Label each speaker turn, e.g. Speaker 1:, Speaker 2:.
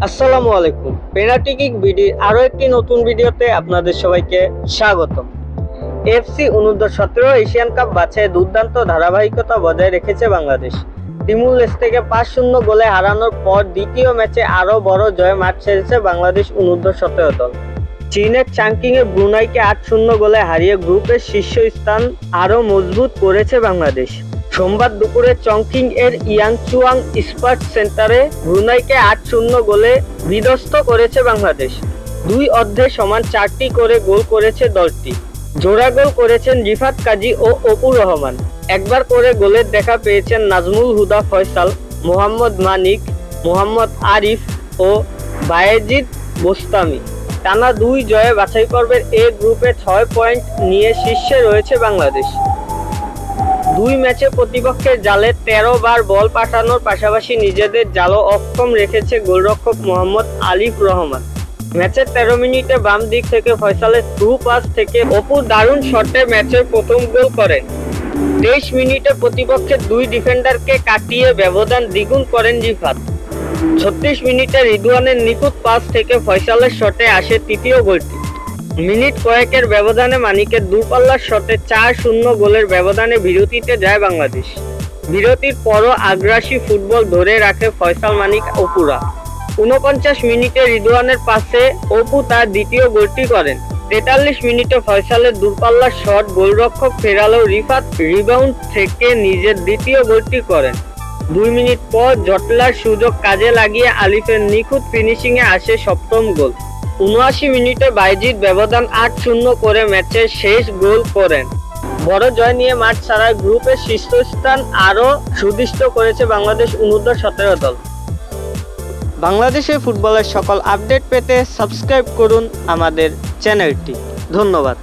Speaker 1: আসসালামু আলাইকুম। Penalty kick বিডির আরো একটি নতুন ভিডিওতে আপনাদের সবাইকে স্বাগতম। এফসি অনূর্ধ্ব-17 এশিয়ান কাপ বাছাইয়ে দুর্দান্ত ধারাবাহিকতা বজায় রেখেছে বাংলাদেশ। তিমুর লেস্তেকে ৫-০ গোলে হারানোর পর দ্বিতীয় ম্যাচে আরও বড় জয়ে মাঠ ছেড়েছে বাংলাদেশ অনূর্ধ্ব-17 দল। চীনের চাংকিংয়ে ব্রুনাইকে ৮-০ গোলে হারিয়ে গ্রুপের শীর্ষস্থান আরও মজবুত করেছে বাংলাদেশ। সোমবার দুপুরে চংকিং এর ইয়াংচুয়াং স্পোর্টস সেন্টারে ব্রুনাইকে ৮-০ গোলে বিধ্বস্ত করেছে বাংলাদেশ। দুই অর্ধে সমান ৪টি করে গোল করেছে দলটি। জোড়া গোল করেছেন রিফাত কাজী ও অপুর রহমান। একবার করে গোলের দেখা পেয়েছেন নাজমুল হুদা ফয়সাল, মোহাম্মদ মানিক, মোহাম্মদ আরিফ ও বায়েজিদ বোস্তামি। টানা ২ জয়ে বাছাই পর্বের এ গ্রুপে ৬ পয়েন্ট নিয়ে শীর্ষে রয়েছে বাংলাদেশ। ২ ম্যাচে প্রতিপক্ষের জালে ১৩ বার বল পাঠানোর পাশাপাশি নিজেদের জালও অক্ষম রেখেছে গোলরক্ষক মোহাম্মদ আলিফ রহমান। ম্যাচের ১৩ মিনিটে বাম দিক থেকে ফয়সালের থ্রু পাস থেকে অপু দারুণ শটে ম্যাচের প্রথম গোল করেন। ২৩ মিনিটে প্রতিপক্ষের ২ ডিফেন্ডারকে কাটিয়ে ব্যবধান দ্বিগুণ করেন রিফাত। ৩৬ মিনিটে রিদওয়ানের নিখুঁত পাস থেকে ফয়সালের শটে আসে তৃতীয় গোলটি। মিনিট কয়েকের ব্যবধানে মানিকের দূরপাল্লার শটে ৪-০ গোলের ব্যবধানে বিরতিতে যায় বাংলাদেশ। বিরতির পরও আগ্রাসী ফুটবল ধরে রাখে ফয়সাল, মানিক, অপুরা। ৪৯ মিনিটে রিদওয়ানের পাসে অপু তার দ্বিতীয় গোলটি করেন। ৪৩ মিনিটে ফয়সালের দূরপাল্লার শট গোলরক্ষক ফেরালেও রিফাত রিবাউন্ড থেকে নিজের দ্বিতীয় গোলটি করেন। ২ মিনিট পর জটলার সুযোগ কাজে লাগিয়ে আলিফের নিখুঁত ফিনিশিংয়ে আসে সপ্তম গোল। ৭৯ মিনিটে বায়েজিদ ব্যবধান ৮-০ করে ম্যাচের শেষ গোল করেন। বড় জয় নিয়ে মাঠ ছাড়ায় গ্রুপের শীর্ষস্থান আরও সুদৃঢ় করেছে বাংলাদেশ অনূর্ধ্ব-17 দল। বাংলাদেশের ফুটবলের সকল আপডেট পেতে সাবস্ক্রাইব করুন আমাদের চ্যানেলটি। ধন্যবাদ।